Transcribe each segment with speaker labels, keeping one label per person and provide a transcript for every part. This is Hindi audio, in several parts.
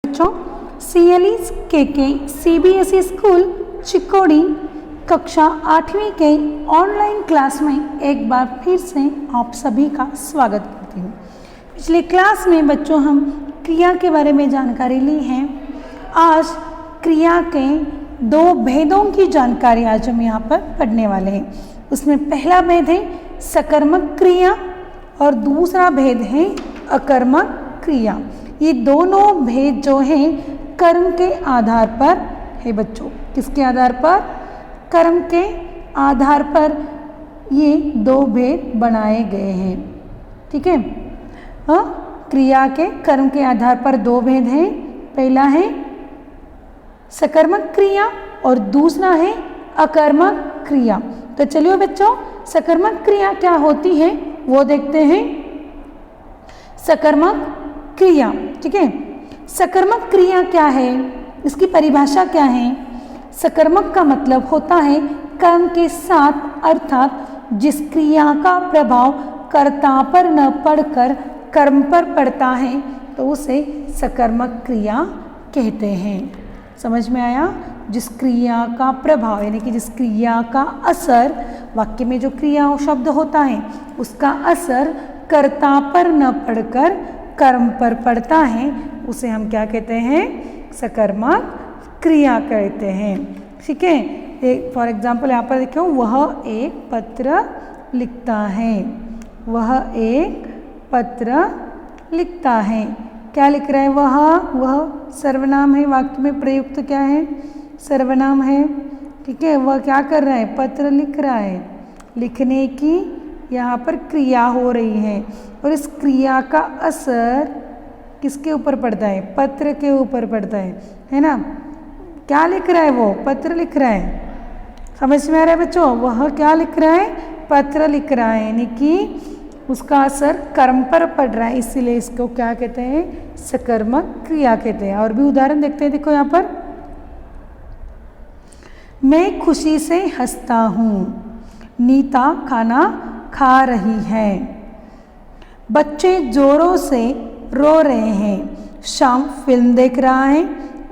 Speaker 1: बच्चों, CLE के CBSE स्कूल चिकोड़ी कक्षा 8वीं के ऑनलाइन क्लास में एक बार फिर से आप सभी का स्वागत करती हूँ। पिछले क्लास में बच्चों हम क्रिया के बारे में जानकारी ली है। आज क्रिया के दो भेदों की जानकारी आज हम यहाँ पर पढ़ने वाले हैं। उसमें पहला भेद है सकर्मक क्रिया और दूसरा भेद है अकर्मक क्रिया। ये दोनों भेद जो हैं कर्म के आधार पर है बच्चों। किसके आधार पर? कर्म के आधार पर ये दो भेद बनाए गए हैं। ठीक है, क्रिया के कर्म के आधार पर दो भेद हैं। पहला है सकर्मक क्रिया और दूसरा है अकर्मक क्रिया। तो चलिए बच्चों, सकर्मक क्रिया क्या होती है वो देखते हैं। सकर्मक क्रिया, ठीक है, सकर्मक क्रिया क्या है, इसकी परिभाषा क्या है? सकर्मक का मतलब होता है कर्म के साथ, अर्थात जिस क्रिया का प्रभाव कर्ता पर न पड़कर कर्म पर पड़ता है तो उसे सकर्मक क्रिया कहते हैं। समझ में आया? जिस क्रिया का प्रभाव यानी कि जिस क्रिया का असर, वाक्य में जो क्रिया शब्द होता है उसका असर कर्ता पर न पड़कर कर्म पर पड़ता है, उसे हम क्या कहते हैं? सकर्मक क्रिया कहते हैं। ठीक है, फॉर एग्जाम्पल यहाँ पर देखो, वह एक पत्र लिखता है। वह एक पत्र लिखता है। क्या लिख रहा है? वह सर्वनाम है। वाक्य में प्रयुक्त क्या है? सर्वनाम है। ठीक है, वह क्या कर रहा है? पत्र लिख रहा है। लिखने की यहाँ पर क्रिया हो रही है और इस क्रिया का असर किसके ऊपर पड़ता है? पत्र के ऊपर पड़ता है ना? क्या लिख रहा है? वो पत्र लिख रहा है। समझ में आ रहा है बच्चों? वह क्या लिख रहा है? पत्र लिख रहा है, यानी कि उसका असर कर्म पर पड़ रहा है, इसीलिए इसको क्या कहते हैं? सकर्मक क्रिया कहते हैं। और भी उदाहरण देखते हैं। देखो यहाँ पर, मैं खुशी से हंसता हूँ। नीता खाना खा रही है। बच्चे जोरों से रो रहे हैं। श्याम फिल्म देख रहा है।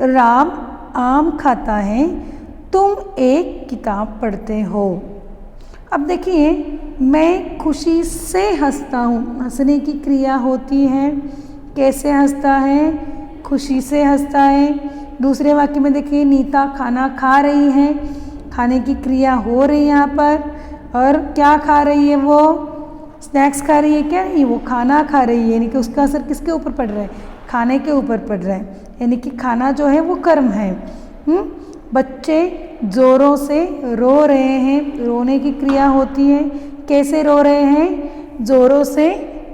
Speaker 1: राम आम खाता है। तुम एक किताब पढ़ते हो। अब देखिए, मैं खुशी से हंसता हूँ, हंसने की क्रिया होती है। कैसे हंसता है? खुशी से हंसता है। दूसरे वाक्य में देखिए, नीता खाना खा रही है। खाने की क्रिया हो रही है यहाँ पर। और क्या खा रही है? वो स्नैक्स खा रही है। क्या? ये वो खाना खा रही है, यानी कि उसका असर किसके ऊपर पड़ रहा है? खाने के ऊपर पड़ रहा है, यानी कि खाना जो है वो कर्म है। बच्चे जोरों से रो रहे हैं। रोने की क्रिया होती है। कैसे रो रहे हैं? जोरों से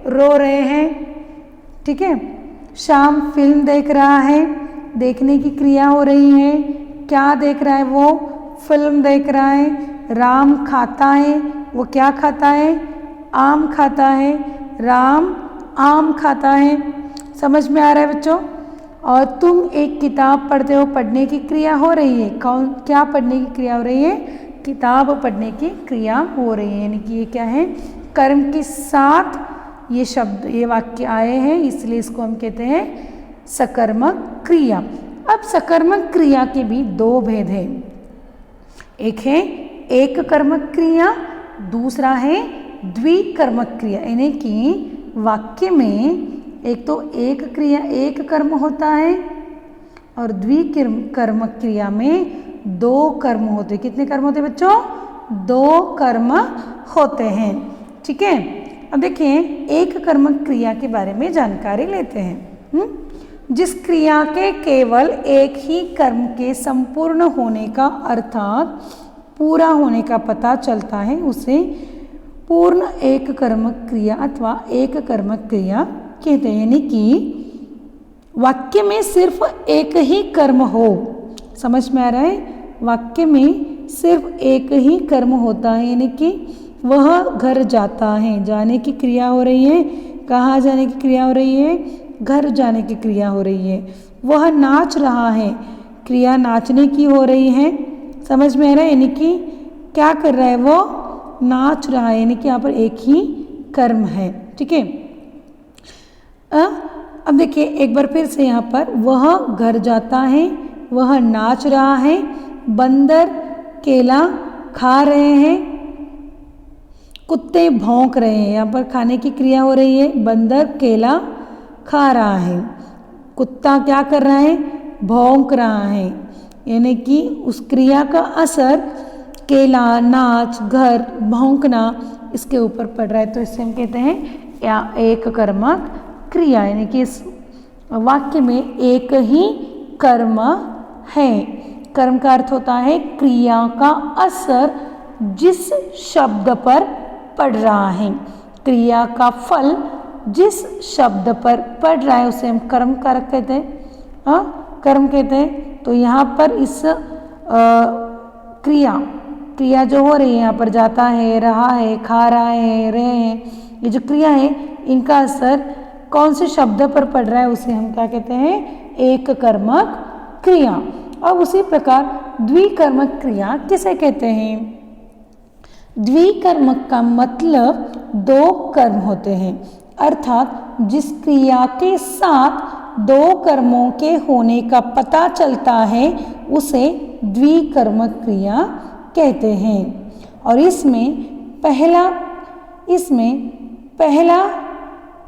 Speaker 1: रो रहे हैं। ठीक है, श्याम फिल्म देख रहा है। देखने की क्रिया हो रही है। क्या देख रहा है? वो फिल्म देख रहा है। राम खाता है। वो क्या खाता है? आम खाता है। राम आम खाता है। समझ में आ रहा है बच्चों? और तुम एक किताब पढ़ते हो। पढ़ने की क्रिया हो रही है। कौन क्या पढ़ने की क्रिया हो रही है? किताब पढ़ने की क्रिया हो रही है, यानी कि ये क्या है? कर्म के साथ ये शब्द, ये वाक्य आए हैं, इसलिए इसको हम कहते हैं सकर्मक क्रिया। अब सकर्मक क्रिया के भी दो भेद हैं। एक है एक कर्मक क्रिया, दूसरा है द्विकर्मक क्रिया, यानी कि वाक्य में एक तो एक क्रिया, एक कर्म होता है और द्विकर्मक क्रिया में दो कर्म होते हैं। कितने कर्म होते हैं बच्चों? दो कर्म होते हैं। ठीक है, अब देखिए, एक कर्मक क्रिया के बारे में जानकारी लेते हैं। जिस क्रिया के केवल एक ही कर्म के संपूर्ण होने का, अर्थात पूरा होने का पता चलता है, उसे पूर्ण एक कर्मक क्रिया अथवा एक कर्मक क्रिया कहते हैं। यानी कि वाक्य में सिर्फ एक ही कर्म हो। समझ में आ रहा है? वाक्य में सिर्फ एक ही कर्म होता है, यानी कि वह घर जाता है। जाने की क्रिया हो रही है। कहाँ जाने की क्रिया हो रही है? घर जाने की क्रिया हो रही है। वह नाच रहा है। क्रिया नाचने की हो रही है। समझ में आ रहा है? यानी कि क्या कर रहा है? वो नाच रहा है, यानी कि यहाँ पर एक ही कर्म है। ठीक है, अब देखिए एक बार फिर से यहाँ पर वह घर जाता है, वह नाच रहा है, बंदर केला खा रहे हैं, कुत्ते भौंक रहे हैं। यहाँ पर खाने की क्रिया हो रही है, बंदर केला खा रहा है, कुत्ता क्या कर रहा है, भौंक रहा है। यानी कि उस क्रिया का असर केला, नाच, घर, भौंकना इसके ऊपर पड़ रहा है, तो इससे हम कहते हैं या एक कर्मक क्रिया। यानी कि इस वाक्य में एक ही कर्म है। कर्म का अर्थ होता है क्रिया का असर जिस शब्द पर पड़ रहा है, क्रिया का फल जिस शब्द पर पड़ रहा है उसे हम कर्म कारक कहते हैं, कर्म कहते हैं। तो यहाँ पर इस क्रिया जो हो रही है, यहाँ पर जाता है, रहा है, खा रहा है, रहे हैं, ये जो क्रिया है इनका असर कौन से शब्द पर पड़ रहा है उसे हम क्या कहते हैं, एक कर्मक क्रिया। अब उसी प्रकार द्विकर्मक क्रिया किसे कहते हैं? द्विकर्मक का मतलब दो कर्म होते हैं, अर्थात जिस क्रिया के साथ दो कर्मों के होने का पता चलता है उसे द्विकर्मक क्रिया कहते हैं। और इसमें पहला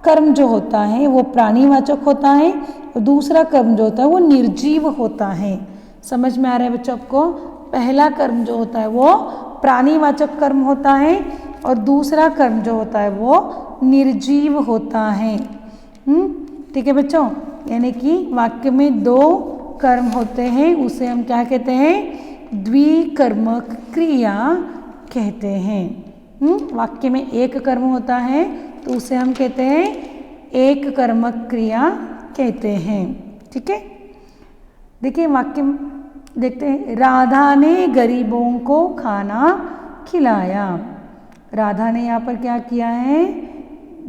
Speaker 1: कर्म जो होता है वो प्राणीवाचक होता है और दूसरा कर्म जो होता है वो निर्जीव होता है। समझ में आ रहा है बच्चों आपको? पहला कर्म जो होता है वो प्राणीवाचक कर्म होता है और दूसरा कर्म जो होता है वो निर्जीव होता है। ठीक है बच्चों, यानी कि वाक्य में दो कर्म होते हैं उसे हम क्या कहते हैं, द्विकर्मक क्रिया कहते हैं। वाक्य में एक कर्म होता है तो उसे हम कहते हैं एक कर्मक क्रिया कहते हैं। ठीक है, देखिए वाक्य देखते हैं। राधा ने गरीबों को खाना खिलाया। राधा ने यहाँ पर क्या किया है,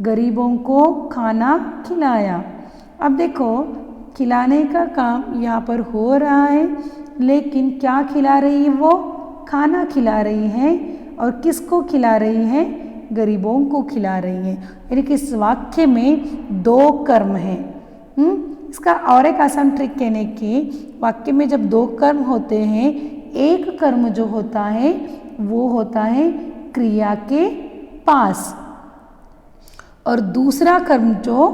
Speaker 1: गरीबों को खाना खिलाया। अब देखो खिलाने का काम यहाँ पर हो रहा है, लेकिन क्या खिला रही है, वो खाना खिला रही है। और किसको खिला रही है, गरीबों को खिला रही है। यानी कि इस वाक्य में दो कर्म हैं। इसका और एक आसान ट्रिक कहने की, वाक्य में जब दो कर्म होते हैं, एक कर्म जो होता है वो होता है क्रिया के पास और दूसरा कर्म जो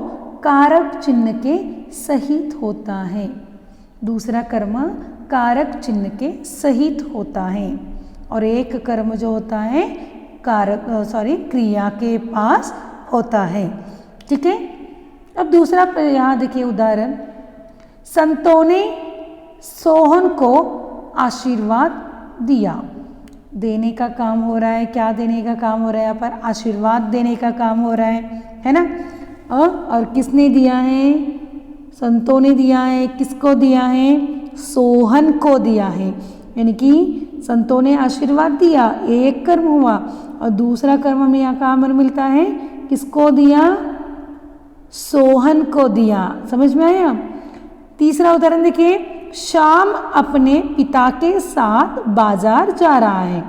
Speaker 1: कारक चिन्ह के सहित होता है। दूसरा कर्म कारक चिन्ह के सहित होता है और एक कर्म जो होता है क्रिया के पास होता है। ठीक है, अब दूसरा यहाँ देखिए उदाहरण। संतों ने सोहन को आशीर्वाद दिया। देने का काम हो रहा है, क्या देने का काम हो रहा है यहाँ पर, आशीर्वाद देने का काम हो रहा है ना। और किसने दिया है, संतों ने दिया है। किसको दिया है, सोहन को दिया है। यानी कि संतों ने आशीर्वाद दिया, एक कर्म हुआ। और दूसरा कर्म हमें यहाँ कहाँ मिलता है, किसको दिया, सोहन को दिया। समझ में आया? तीसरा उदाहरण देखिए। श्याम अपने पिता के साथ बाजार जा रहा है।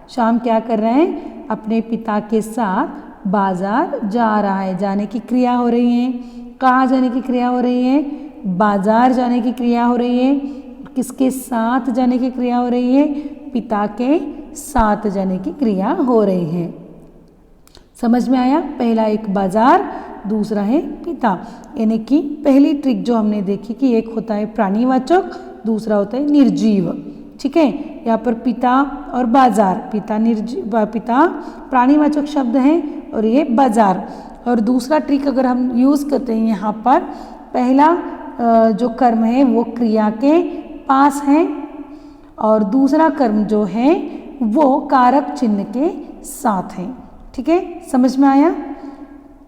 Speaker 1: श्याम क्या कर रहे हैं, अपने पिता के साथ बाजार जा रहा है। जाने की क्रिया हो रही है। कहाँ जाने की क्रिया हो रही है, बाजार जाने की क्रिया हो रही है। किसके साथ जाने की क्रिया हो रही है, पिता के साथ जाने की क्रिया हो रही है। समझ में आया? पहला एक बाजार, दूसरा है पिता। यानी कि पहली ट्रिक जो हमने देखी कि एक होता है प्राणीवाचक, दूसरा होता है निर्जीव। ठीक है, यहाँ पर पिता और बाजार, पिता प्राणीवाचक शब्द है और ये बाजार। और दूसरा ट्रिक अगर हम यूज़ करते हैं यहाँ पर, पहला जो कर्म है वो क्रिया के पास है और दूसरा कर्म जो है वो कारक चिन्ह के साथ है। ठीक है, समझ में आया?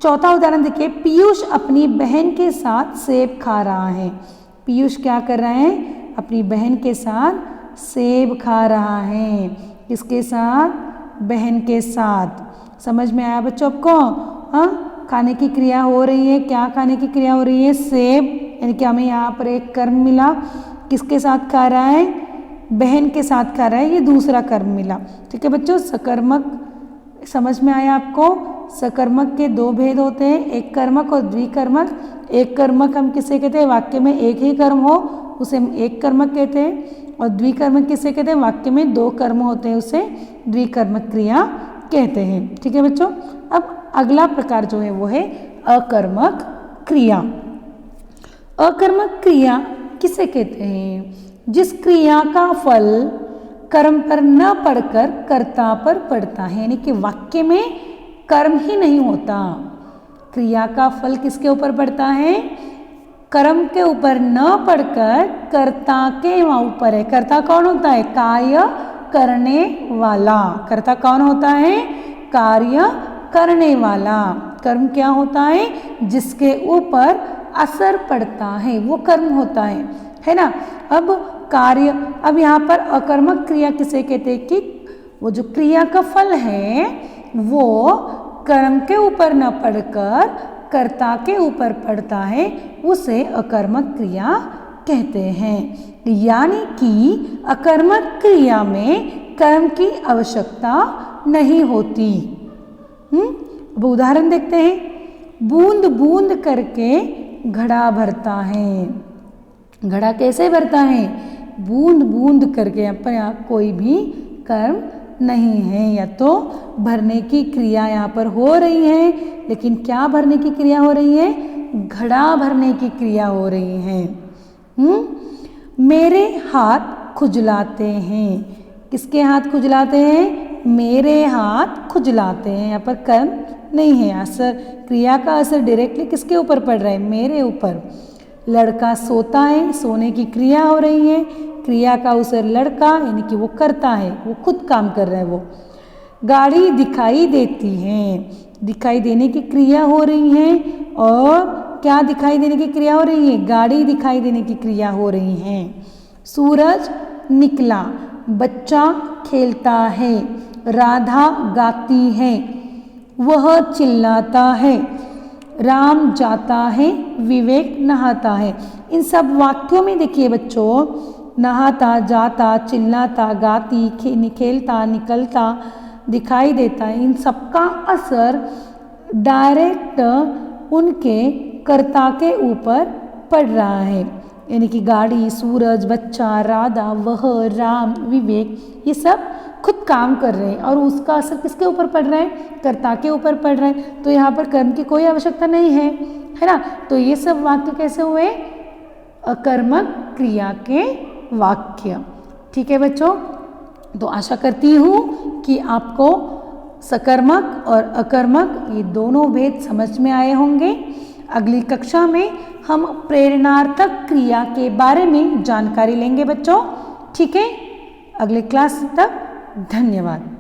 Speaker 1: चौथा उदाहरण देखिए। पीयूष अपनी बहन के साथ सेब खा रहा है। पीयूष क्या कर रहा है, अपनी बहन के साथ सेब खा रहा है। किसके साथ, बहन के साथ। समझ में आया बच्चों आपको? हाँ, खाने की क्रिया हो रही है। क्या खाने की क्रिया हो रही है, सेब। यानी कि हमें यहाँ पर एक कर्म मिला। किसके साथ खा रहा है, बहन के साथ खा रहा है, ये दूसरा कर्म मिला। ठीक है बच्चों, सकर्मक समझ में आया आपको? सकर्मक के दो भेद होते हैं, एक कर्मक और द्विकर्मक। एक कर्मक हम किसे कहते हैं, वाक्य में एक ही कर्म हो उसे हम एक कर्मक कहते हैं, और द्विकर्मक किसे कहते हैं, वाक्य में दो कर्म होते हैं उसे द्विकर्मक क्रिया कहते हैं। ठीक है बच्चों। अब अगला प्रकार जो है वो है अकर्मक क्रिया। अकर्मक क्रिया किसे कहते हैं, जिस क्रिया का फल कर्म पर न पड़कर कर्ता पर पड़ता है, यानी कि वाक्य में कर्म ही नहीं होता, क्रिया का फल किसके ऊपर पड़ता है, कर्म के ऊपर न पड़कर कर्ता के ऊपर है। कर्ता कौन होता है, कार्य करने वाला। कर्ता कौन होता है, कार्य करने वाला। कर्म क्या होता है, जिसके ऊपर असर पड़ता है वो कर्म होता है ना। अब कार्य, अब यहाँ पर अकर्मक क्रिया किसे कहते हैं कि वो जो क्रिया का फल है वो कर्म के ऊपर न पड़कर कर्ता के ऊपर पड़ता है, उसे अकर्मक क्रिया कहते हैं। यानी कि अकर्मक क्रिया में कर्म की आवश्यकता नहीं होती। अब उदाहरण देखते हैं, बूंद बूंद करके घड़ा भरता है। घड़ा कैसे भरता है, बूंद बूंद करके। यहाँ पर कोई भी कर्म नहीं है, या तो भरने की क्रिया यहाँ पर हो रही है, लेकिन क्या भरने की क्रिया हो रही है, घड़ा भरने की क्रिया हो रही है। मेरे हाथ खुजलाते हैं, किसके हाथ खुजलाते हैं, मेरे हाथ खुजलाते हैं। यहाँ पर कर्म नहीं है, असर, क्रिया का असर डायरेक्टली किसके ऊपर पड़ रहा है, मेरे ऊपर। लड़का सोता है, सोने की क्रिया हो रही है, क्रिया का असर लड़का यानी कि वो करता है, वो खुद काम कर रहा है वो। गाड़ी दिखाई देती है, दिखाई देने की क्रिया हो रही है, और क्या दिखाई देने की क्रिया हो रही है, गाड़ी दिखाई देने की क्रिया हो रही है। सूरज निकला, बच्चा खेलता है, राधा गाती है, वह चिल्लाता है, राम जाता है, विवेक नहाता है। इन सब वाक्यों में देखिए बच्चों, नहाता, जाता, चिल्लाता, गाती, खेलता, निकलता, दिखाई देता है, इन सबका असर डायरेक्ट उनके कर्ता के ऊपर पड़ रहा है। यानी कि गाड़ी, सूरज, बच्चा, राधा, वह, राम, विवेक, ये सब खुद काम कर रहे हैं, और उसका असर किसके ऊपर पड़ रहा है, कर्ता के ऊपर पड़ रहा है। तो यहाँ पर कर्म की कोई आवश्यकता नहीं है ना। तो ये सब वाक्य कैसे हुए, अकर्मक क्रिया के वाक्य। ठीक है बच्चों, तो आशा करती हूँ कि आपको सकर्मक और अकर्मक ये दोनों भेद समझ में आए होंगे। अगली कक्षा में हम प्रेरणार्थक क्रिया के बारे में जानकारी लेंगे बच्चों। ठीक है, अगले क्लास तक धन्यवाद।